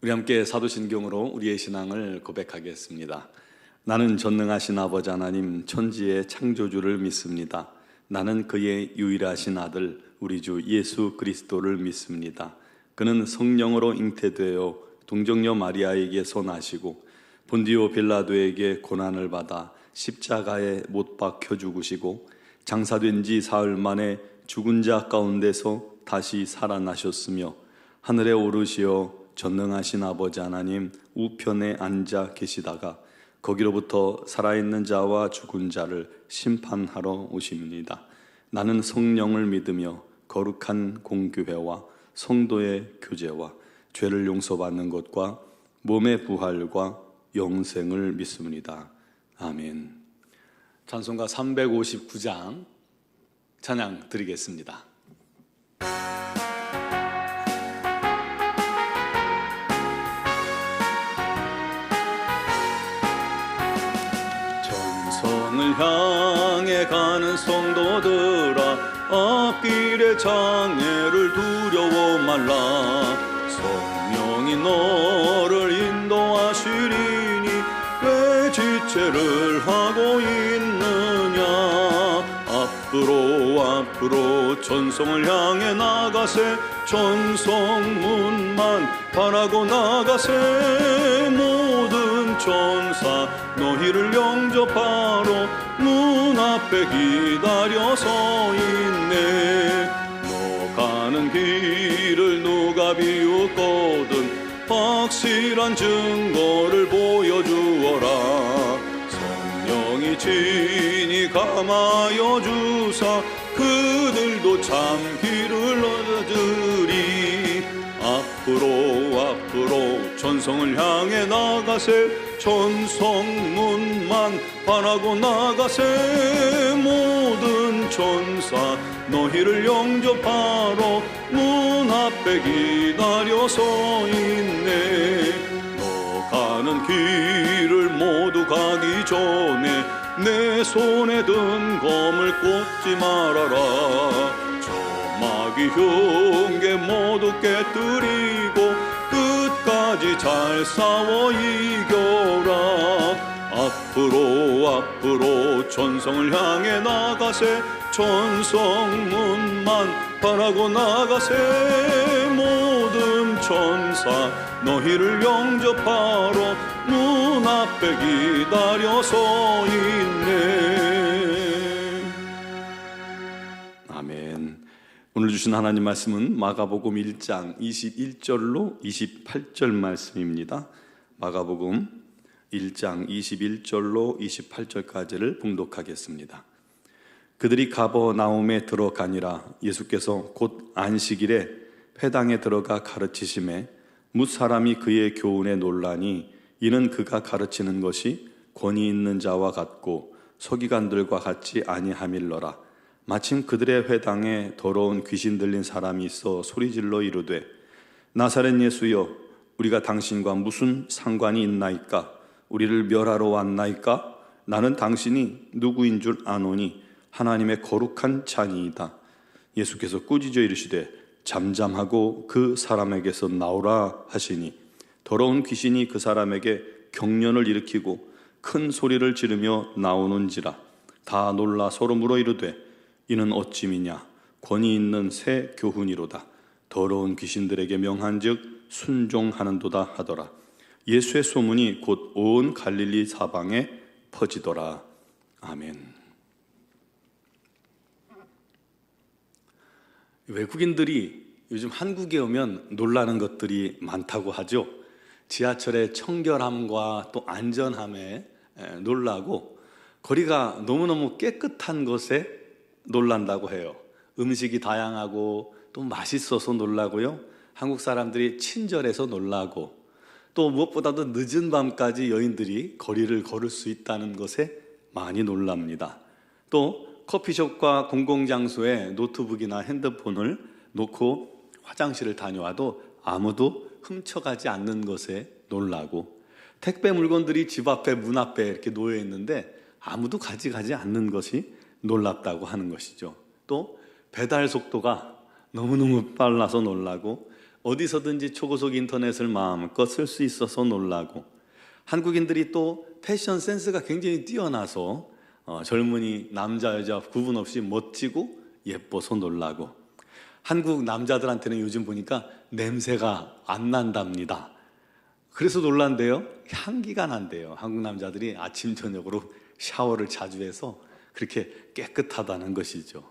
우리 함께 사도신경으로 우리의 신앙을 고백하겠습니다. 나는 전능하신 아버지 하나님 천지의 창조주를 믿습니다. 나는 그의 유일하신 아들 우리 주 예수 그리스도를 믿습니다. 그는 성령으로 잉태되어 동정녀 마리아에게서 나시고 본디오 빌라도에게 고난을 받아 십자가에 못 박혀 죽으시고 장사된 지 사흘 만에 죽은 자 가운데서 다시 살아나셨으며 하늘에 오르시어 전능하신 아버지 하나님 우편에 앉아 계시다가 거기로부터 살아있는 자와 죽은 자를 심판하러 오십니다. 나는 성령을 믿으며 거룩한 공교회와 성도의 교제와 죄를 용서받는 것과 몸의 부활과 영생을 믿습니다. 아멘. 찬송가 359장 찬양 드리겠습니다. 전성을 향해 가는 성도들아 앞길의 장애를 두려워 말라. 성령이 너를 인도하시리니 왜 지체를 하고 있느냐. 앞으로 전성을 향해 나가세. 전성문만 바라고 나가세. 모든 천사 너희를 영접하러 문 앞에 기다려 서 있네. 너 가는 길을 누가 비웃거든 확실한 증거를 보여주어라. 성령이 친히 감하여 주사 그들도 참 길을 얻으리. 앞으로 전성을 향해 나가세. 전성문만 바라고 나가세. 모든 천사 너희를 영접하러 문 앞에 기다려 서 있네. 너 가는 길을 모두 가기 전에 내 손에 든 검을 꽂지 말아라. 마귀 흉계 모두 깨뜨리고 끝까지 잘 싸워 이겨라. 앞으로 전성을 향해 나가세. 전성문만 바라고 나가세. 모든 천사 너희를 영접하러 문 앞에 기다려 서 있네. 아멘. 오늘 주신 하나님 말씀은 마가복음 1장 21절로 28절 말씀입니다. 마가복음 1장 21절로 28절까지를 봉독하겠습니다. 그들이 가버나움에 들어가니라. 예수께서 곧 안식일에 회당에 들어가 가르치심에 뭇 사람이 그의 교훈에 놀라니 이는 그가 가르치는 것이 권위 있는 자와 같고 서기관들과 같지 아니함일러라. 마침 그들의 회당에 더러운 귀신 들린 사람이 있어 소리질러 이르되 나사렛 예수여 우리가 당신과 무슨 상관이 있나이까. 우리를 멸하러 왔나이까. 나는 당신이 누구인 줄 아노니 하나님의 거룩한 자니이다. 예수께서 꾸짖어 이르시되 잠잠하고 그 사람에게서 나오라 하시니 더러운 귀신이 그 사람에게 경련을 일으키고 큰 소리를 지르며 나오는지라. 다 놀라 서로 물어 이르되 이는 어찌미냐. 권위 있는 새 교훈이로다. 더러운 귀신들에게 명한즉 순종하는도다 하더라. 예수의 소문이 곧 온 갈릴리 사방에 퍼지더라. 아멘. 외국인들이 요즘 한국에 오면 놀라는 것들이 많다고 하죠. 지하철의 청결함과 또 안전함에 놀라고 거리가 너무너무 깨끗한 것에 놀란다고 해요. 음식이 다양하고 또 맛있어서 놀라고요. 한국 사람들이 친절해서 놀라고 또 무엇보다도 늦은 밤까지 여인들이 거리를 걸을 수 있다는 것에 많이 놀랍니다. 또 커피숍과 공공장소에 노트북이나 핸드폰을 놓고 화장실을 다녀와도 아무도 훔쳐가지 않는 것에 놀라고 택배 물건들이 집 앞에 문 앞에 이렇게 놓여 있는데 아무도 가져가지 않는 것이 놀랍다고 하는 것이죠. 또 배달 속도가 너무너무 빨라서 놀라고 어디서든지 초고속 인터넷을 마음껏 쓸 수 있어서 놀라고, 한국인들이 또 패션 센스가 굉장히 뛰어나서 젊은이 남자 여자 구분 없이 멋지고 예뻐서 놀라고, 한국 남자들한테는 요즘 보니까 냄새가 안 난답니다. 그래서 놀란대요. 향기가 난대요. 한국 남자들이 아침 저녁으로 샤워를 자주 해서 그렇게 깨끗하다는 것이죠.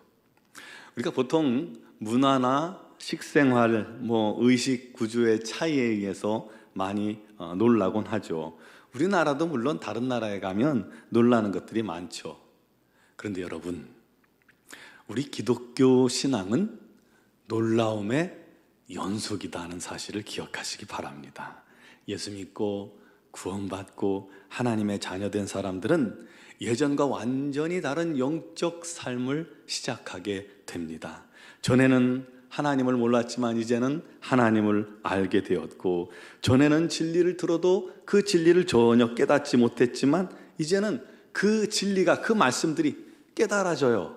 우리가 보통 문화나 식생활, 의식 구조의 차이에 의해서 많이 놀라곤 하죠. 우리나라도 물론 다른 나라에 가면 놀라는 것들이 많죠. 그런데 여러분, 우리 기독교 신앙은 놀라움의 연속이다 하는 사실을 기억하시기 바랍니다. 예수 믿고 구원받고 하나님의 자녀된 사람들은 예전과 완전히 다른 영적 삶을 시작하게 됩니다. 전에는 하나님을 몰랐지만 이제는 하나님을 알게 되었고, 전에는 진리를 들어도 그 진리를 전혀 깨닫지 못했지만 이제는 그 진리가, 그 말씀들이 깨달아져요.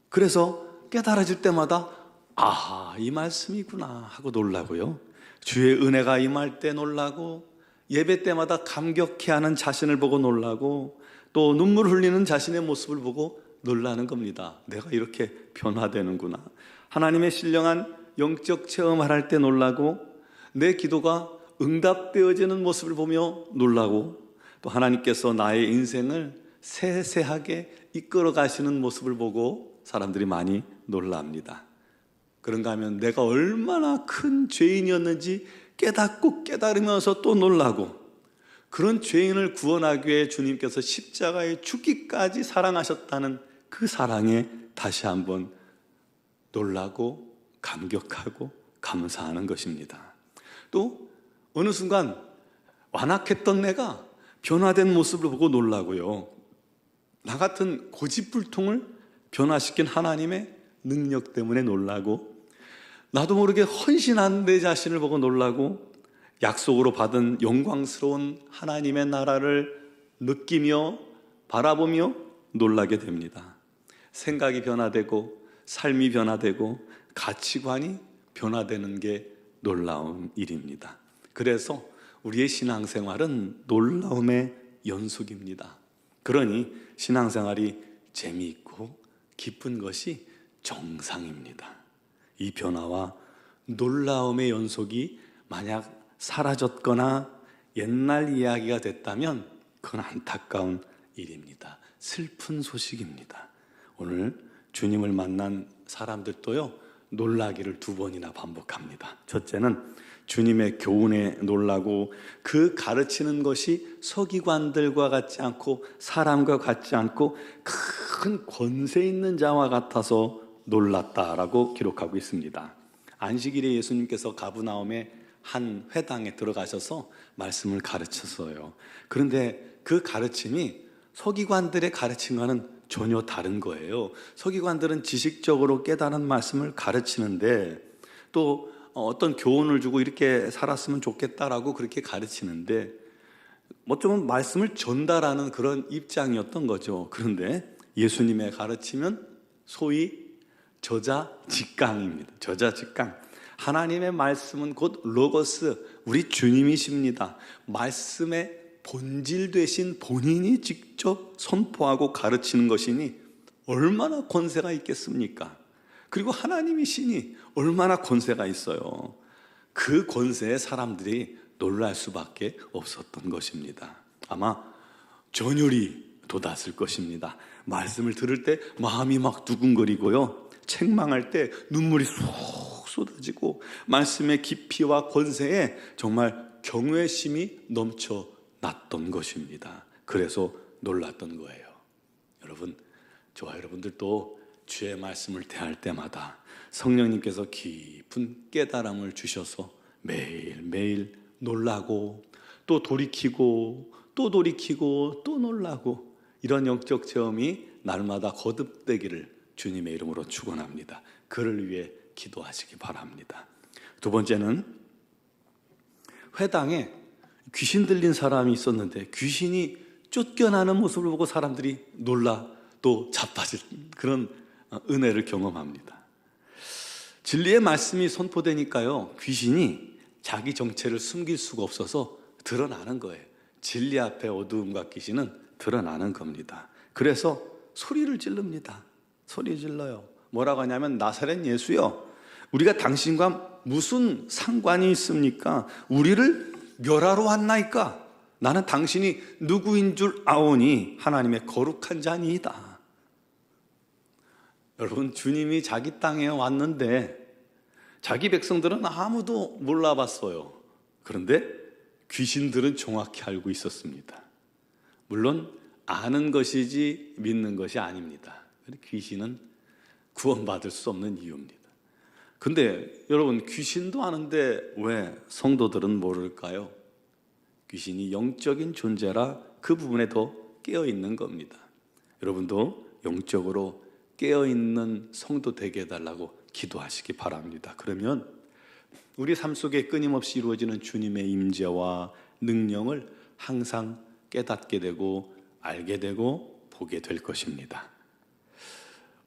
그래서 깨달아질 때마다 아하, 이 말씀이구나 하고 놀라고요. 주의 은혜가 임할 때 놀라고, 예배 때마다 감격해하는 자신을 보고 놀라고, 또 눈물 흘리는 자신의 모습을 보고 놀라는 겁니다. 내가 이렇게 변화되는구나. 하나님의 신령한 영적 체험을 할 때 놀라고, 내 기도가 응답되어지는 모습을 보며 놀라고, 또 하나님께서 나의 인생을 세세하게 이끌어 가시는 모습을 보고 사람들이 많이 놀랍니다. 그런가 하면 내가 얼마나 큰 죄인이었는지 깨닫고 깨달으면서 또 놀라고, 그런 죄인을 구원하기 위해 주님께서 십자가에 죽기까지 사랑하셨다는 그 사랑에 다시 한번 놀라고 감격하고 감사하는 것입니다. 또 어느 순간 완악했던 내가 변화된 모습을 보고 놀라고요. 나 같은 고집불통을 변화시킨 하나님의 능력 때문에 놀라고, 나도 모르게 헌신한 내 자신을 보고 놀라고, 약속으로 받은 영광스러운 하나님의 나라를 느끼며 바라보며 놀라게 됩니다. 생각이 변화되고 삶이 변화되고 가치관이 변화되는 게 놀라운 일입니다. 그래서 우리의 신앙생활은 놀라움의 연속입니다. 그러니 신앙생활이 재미있고 기쁜 것이 정상입니다. 이 변화와 놀라움의 연속이 만약 사라졌거나 옛날 이야기가 됐다면 그건 안타까운 일입니다. 슬픈 소식입니다. 오늘 주님을 만난 사람들도요, 놀라기를 2번이나 반복합니다. 첫째는 주님의 교훈에 놀라고, 그 가르치는 것이 서기관들과 같지 않고 사람과 같지 않고 큰 권세 있는 자와 같아서 놀랐다라고 기록하고 있습니다. 안식일에 예수님께서 가브나움의 한 회당에 들어가셔서 말씀을 가르쳤어요. 그런데 그 가르침이 서기관들의 가르침과는 전혀 다른 거예요. 서기관들은 지식적으로 깨달은 말씀을 가르치는데, 또 어떤 교훈을 주고 이렇게 살았으면 좋겠다라고 그렇게 가르치는데, 어쩌면 말씀을 전달하는 그런 입장이었던 거죠. 그런데 예수님의 가르침은 소위 저자직강입니다. 저자직강. 하나님의 말씀은 곧 로고스, 우리 주님이십니다. 말씀의 본질 되신 본인이 직접 선포하고 가르치는 것이니 얼마나 권세가 있겠습니까? 그리고 하나님이시니 얼마나 권세가 있어요. 그 권세에 사람들이 놀랄 수밖에 없었던 것입니다. 아마 전율이 돋았을 것입니다. 말씀을 들을 때 마음이 막 두근거리고요, 책망할 때 눈물이 쏙 쏟아지고, 말씀의 깊이와 권세에 정말 경외심이 넘쳐났던 것입니다. 그래서 놀랐던 거예요. 여러분, 저와 여러분들도 주의 말씀을 대할 때마다 성령님께서 깊은 깨달음을 주셔서 매일매일 놀라고, 또 돌이키고, 또 돌이키고, 또 놀라고, 이런 영적 체험이 날마다 거듭되기를 주님의 이름으로 축원합니다. 그를 위해 기도하시기 바랍니다. 2번째는 회당에 귀신 들린 사람이 있었는데 귀신이 쫓겨나는 모습을 보고 사람들이 놀라 또 자빠질 그런 은혜를 경험합니다. 진리의 말씀이 선포되니까요, 귀신이 자기 정체를 숨길 수가 없어서 드러나는 거예요. 진리 앞에 어두움과 귀신은 드러나는 겁니다. 그래서 소리를 지릅니다. 소리 질러요. 뭐라고 하냐면, 나사렛 예수요, 우리가 당신과 무슨 상관이 있습니까? 우리를 멸하러 왔나이까? 나는 당신이 누구인 줄 아오니 하나님의 거룩한 자니이다. 여러분, 주님이 자기 땅에 왔는데 자기 백성들은 아무도 몰라봤어요. 그런데 귀신들은 정확히 알고 있었습니다. 물론 아는 것이지 믿는 것이 아닙니다. 귀신은 구원받을 수 없는 이유입니다. 근데 여러분, 귀신도 아는데 왜 성도들은 모를까요? 귀신이 영적인 존재라 그 부분에 더 깨어있는 겁니다. 여러분도 영적으로 깨어있는 성도 되게 해달라고 기도하시기 바랍니다. 그러면 우리 삶 속에 끊임없이 이루어지는 주님의 임재와 능력을 항상 깨닫게 되고 알게 되고 보게 될 것입니다.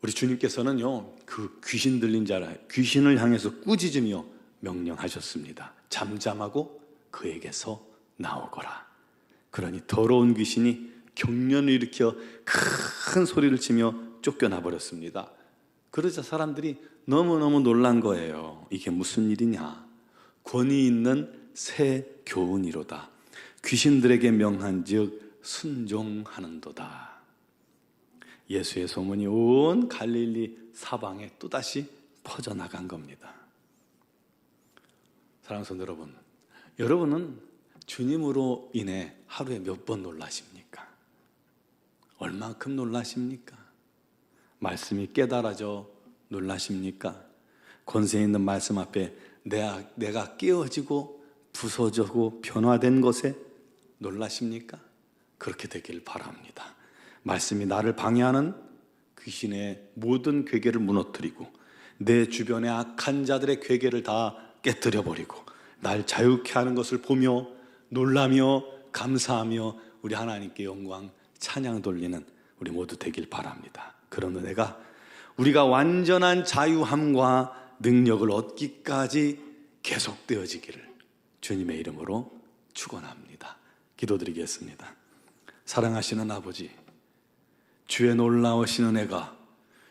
우리 주님께서는요, 그 귀신 들린 자라 귀신을 향해서 꾸짖으며 명령하셨습니다. 잠잠하고 그에게서 나오거라. 그러니 더러운 귀신이 경련을 일으켜 큰 소리를 치며 쫓겨나 버렸습니다. 그러자 사람들이 너무너무 놀란 거예요. 이게 무슨 일이냐? 권위 있는 새 교훈이로다. 귀신들에게 명한즉 순종하는도다. 예수의 소문이 온 갈릴리 사방에 또다시 퍼져나간 겁니다. 사랑하는 성도 여러분, 여러분은 주님으로 인해 하루에 몇 번 놀라십니까? 얼만큼 놀라십니까? 말씀이 깨달아져 놀라십니까? 권세 있는 말씀 앞에 내가 깨어지고 부서지고 변화된 것에 놀라십니까? 그렇게 되길 바랍니다. 말씀이 나를 방해하는 귀신의 모든 괴계를 무너뜨리고 내 주변의 악한 자들의 괴계를 다 깨뜨려버리고 날 자유케 하는 것을 보며 놀라며 감사하며 우리 하나님께 영광 찬양 돌리는 우리 모두 되길 바랍니다. 그런 은혜가 우리가 완전한 자유함과 능력을 얻기까지 계속되어지기를 주님의 이름으로 축원합니다. 기도드리겠습니다. 사랑하시는 아버지, 주의 놀라우신 은혜가,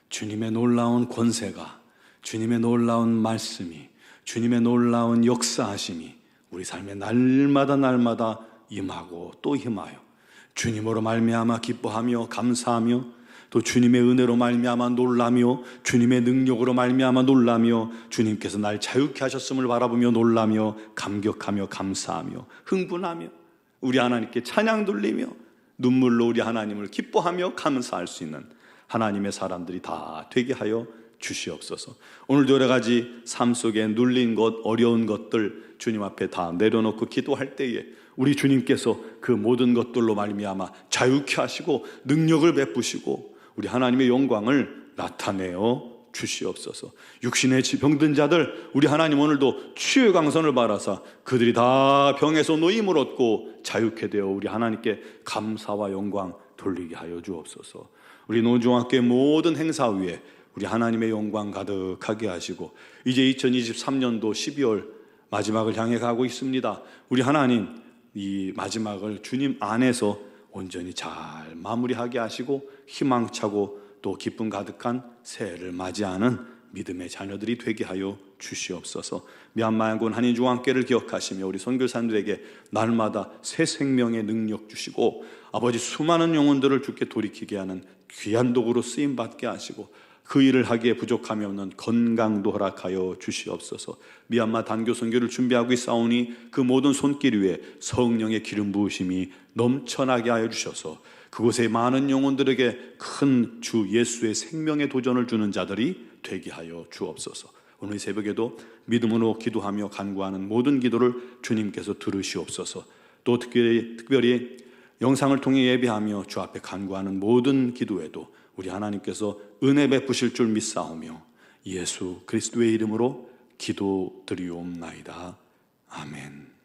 주님의 놀라운 권세가, 주님의 놀라운 말씀이, 주님의 놀라운 역사하심이 우리 삶에 날마다 임하고 또 임하여 주님으로 말미암아 기뻐하며 감사하며 또 주님의 은혜로 말미암아 놀라며 주님의 능력으로 말미암아 놀라며 주님께서 날 자유케 하셨음을 바라보며 놀라며 감격하며 감사하며 흥분하며 우리 하나님께 찬양 돌리며 눈물로 우리 하나님을 기뻐하며 감사할 수 있는 하나님의 사람들이 다 되게 하여 주시옵소서. 오늘도 여러 가지 삶 속에 눌린 것, 어려운 것들 주님 앞에 다 내려놓고 기도할 때에 우리 주님께서 그 모든 것들로 말미암아 자유케 하시고 능력을 베푸시고 우리 하나님의 영광을 나타내어 주시옵소서. 육신의 병든 자들 우리 하나님 오늘도 치유의 강선을 바라사 그들이 다 병에서 노임을 얻고 자유케 되어 우리 하나님께 감사와 영광 돌리게 하여 주옵소서. 우리 노중학교의 모든 행사 위에 우리 하나님의 영광 가득하게 하시고 이제 2023년도 12월 마지막을 향해 가고 있습니다. 우리 하나님 이 마지막을 주님 안에서 온전히 잘 마무리하게 하시고 희망차고 또 기쁨 가득한 새해를 맞이하는 믿음의 자녀들이 되게 하여 주시옵소서. 미얀마양군 한인중앙교회를 기억하시며 우리 선교사님들에게 날마다 새 생명의 능력 주시고 아버지 수많은 영혼들을 주께 돌이키게 하는 귀한 도구로 쓰임받게 하시고 그 일을 하기에 부족함이 없는 건강도 허락하여 주시옵소서. 미얀마 단교 선교를 준비하고 있사오니 그 모든 손길 위에 성령의 기름 부으심이 넘쳐나게 하여 주셔서 그곳에 많은 영혼들에게 큰 주 예수의 생명의 도전을 주는 자들이 되게 하여 주옵소서. 오늘 새벽에도 믿음으로 기도하며 간구하는 모든 기도를 주님께서 들으시옵소서. 또 특별히 영상을 통해 예배하며 주 앞에 간구하는 모든 기도에도 우리 하나님께서 은혜 베푸실 줄 믿사오며 예수 그리스도의 이름으로 기도드리옵나이다. 아멘.